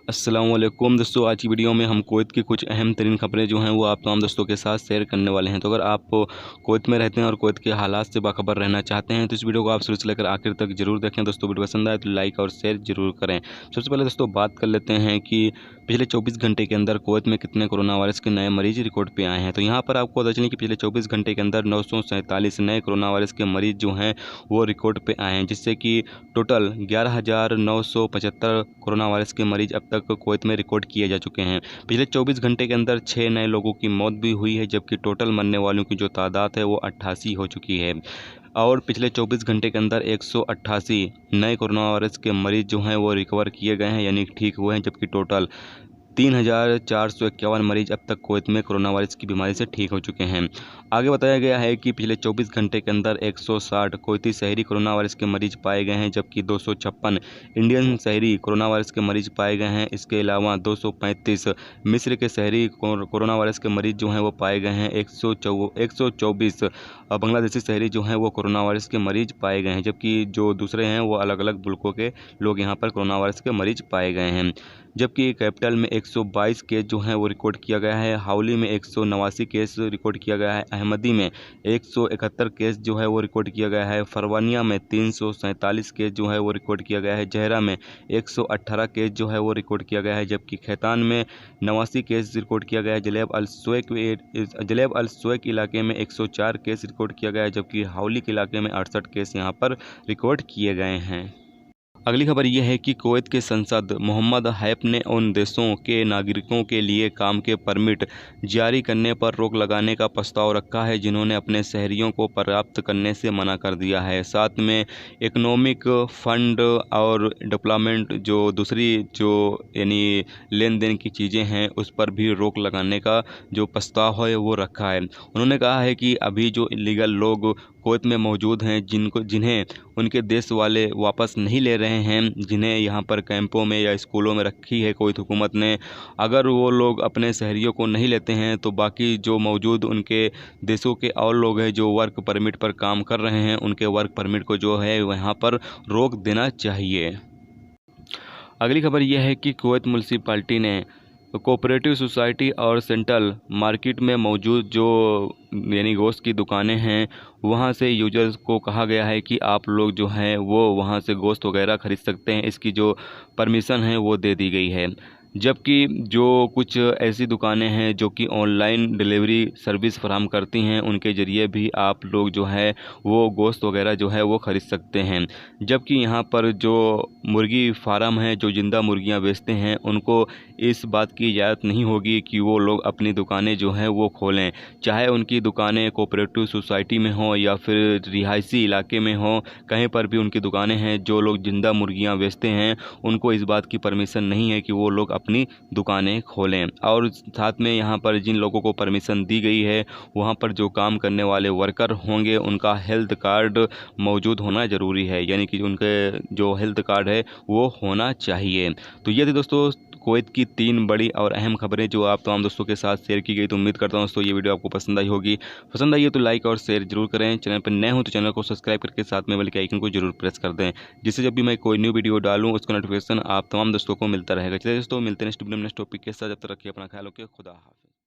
अस्सलामुअलैकुम दोस्तों, आज की वीडियो में हम कुवैत की कुछ अहम तरीन खबरें जो हैं वो आप तमाम दोस्तों के साथ शेयर करने वाले हैं। तो अगर आप कुवैत में रहते हैं और कुवैत के हालात से बाखबर रहना चाहते हैं तो इस वीडियो को आप शुरू से लेकर आखिर तक जरूर देखें। दोस्तों वीडियो पसंद आए तो लाइक और शेयर जरूर करें। सबसे पहले दोस्तों बात कर लेते हैं कि पिछले 24 घंटे के अंदर कुवैत में कितने कोरोना वायरस के नए मरीज रिकॉर्ड पे आए हैं। तो यहाँ पर आपको पता चले कि पिछले 24 घंटे के अंदर 947 नए कोरोना वायरस के मरीज जो हैं वो रिकॉर्ड पे आए हैं, जिससे कि टोटल 11,975 कोरोना वायरस के मरीज अब तक कुवैत में रिकॉर्ड किए जा चुके हैं। पिछले 24 घंटे के अंदर 6 नए लोगों की मौत भी हुई है, जबकि टोटल मरने वालों की जो तादाद है वो 88 हो चुकी है। और पिछले 24 घंटे के अंदर 188 नए कोरोना वायरस के मरीज जो हैं वो रिकवर किए गए हैं, यानी ठीक हुए हैं, जबकि टोटल 3,451 मरीज अब तक कुवैत में कोरोना वायरस की बीमारी से ठीक हो चुके हैं। आगे बताया गया है कि पिछले 24 घंटे के अंदर 160 कुवैती शहरी कोरोना वायरस के मरीज पाए गए हैं, जबकि 256 इंडियन शहरी कोरोना वायरस के मरीज पाए गए हैं। इसके अलावा 235 मिस्र के शहरी कोरोना वायरस के मरीज जो हैं वो पाए गए हैं। 124 बांग्लादेशी शहरी जो हैं वो कोरोना वायरस के मरीज पाए गए हैं, जबकि जो दूसरे हैं वो अलग अलग मुल्कों के लोग यहाँ पर कोरोना वायरस के मरीज पाए गए हैं। जबकि कैपिटल में 122 केस जो हैं वो रिकॉर्ड किया गया है। हावली में 189 केस रिकॉर्ड किया गया है। अहमदी में 171 केस जो है वो रिकॉर्ड किया गया है। फरवानिया में 347 केस जो है वो रिकॉर्ड किया गया है। जहरा में 118 केस जो है वो रिकॉर्ड किया गया है, जबकि खैतान में 89 केस रिकॉर्ड किया गया है। जलेब अल सुवैक इलाके में 104 केस रिकॉर्ड किया गया है, जबकि हावली के इलाके में 68 केस यहाँ पर रिकॉर्ड किए गए हैं। अगली खबर यह है कि कुवैत के संसद मोहम्मद हैप ने उन देशों के नागरिकों के लिए काम के परमिट जारी करने पर रोक लगाने का प्रस्ताव रखा है जिन्होंने अपने शहरियों को प्राप्त करने से मना कर दिया है। साथ में इकोनॉमिक फंड और डेवलपमेंट जो दूसरी जो यानी लेन देन की चीज़ें हैं उस पर भी रोक लगाने का जो प्रस्ताव है वो रखा है। उन्होंने कहा है कि अभी जो इलीगल लोग कुवैत में मौजूद हैं जिन्हें उनके देश वाले वापस नहीं ले रहे हैं, जिन्हें यहाँ पर कैंपों में या स्कूलों में रखी है कुवैत हुकूमत ने, अगर वो लोग अपने शहरियों को नहीं लेते हैं तो बाकी जो मौजूद उनके देशों के और लोग हैं जो वर्क परमिट पर काम कर रहे हैं उनके वर्क परमिट को जो है यहाँ पर रोक देना चाहिए। अगली खबर यह है कि कुवैत म्युनिसिपैलिटी ने कोऑपरेटिव सोसाइटी और सेंट्रल मार्केट में मौजूद जो यानी गोश्त की दुकानें हैं वहां से यूजर्स को कहा गया है कि आप लोग जो हैं वो वहां से गोश्त वगैरह खरीद सकते हैं। इसकी जो परमिशन है वो दे दी गई है। जबकि जो कुछ ऐसी दुकानें हैं जो कि ऑनलाइन डिलीवरी सर्विस फराहम करती हैं उनके ज़रिए भी आप लोग जो है वो गोश्त वगैरह जो है वो ख़रीद सकते हैं। जबकि यहाँ पर जो मुर्गी फार्म हैं जो ज़िंदा मुर्गियाँ बेचते हैं उनको इस बात की इजाज़त नहीं होगी कि वो लोग अपनी दुकानें जो हैं वो खोलें, चाहे उनकी दुकानें कोऑपरेटिव सोसाइटी में हों या फिर रिहायशी इलाके में हों, कहीं पर भी उनकी दुकानें हैं। जो लोग ज़िंदा मुर्गियाँ बेचते हैं उनको इस बात की परमिशन नहीं है कि वो लोग अपनी दुकानें खोलें। और साथ में यहाँ पर जिन लोगों को परमिशन दी गई है वहाँ पर जो काम करने वाले वर्कर होंगे उनका हेल्थ कार्ड मौजूद होना ज़रूरी है, यानी कि उनके जो हेल्थ कार्ड है वो होना चाहिए। तो ये थी दोस्तों कुवैत की 3 बड़ी और अहम खबरें जो आप तमाम दोस्तों के साथ शेयर की गई। तो उम्मीद करता हूँ दोस्तों ये वीडियो आपको पसंद आई होगी। पसंद आई है तो लाइक और शेयर जरूर करें। चैनल पर नए हो तो चैनल को सब्सक्राइब करके साथ में बेल के आइकन को जरूर प्रेस कर दें, जिससे जब भी मैं कोई न्यू वीडियो डालूँ उसका नोटिफिकेशन आप तमाम दोस्तों को मिलता रहेगा। चलिए दोस्तों मिलते हैं नेक्स्ट वीडियो में नेक्स्ट टॉपिक के साथ। जब तक रखिए अपना ख्याल, रखिए। खुदा हाफिज़।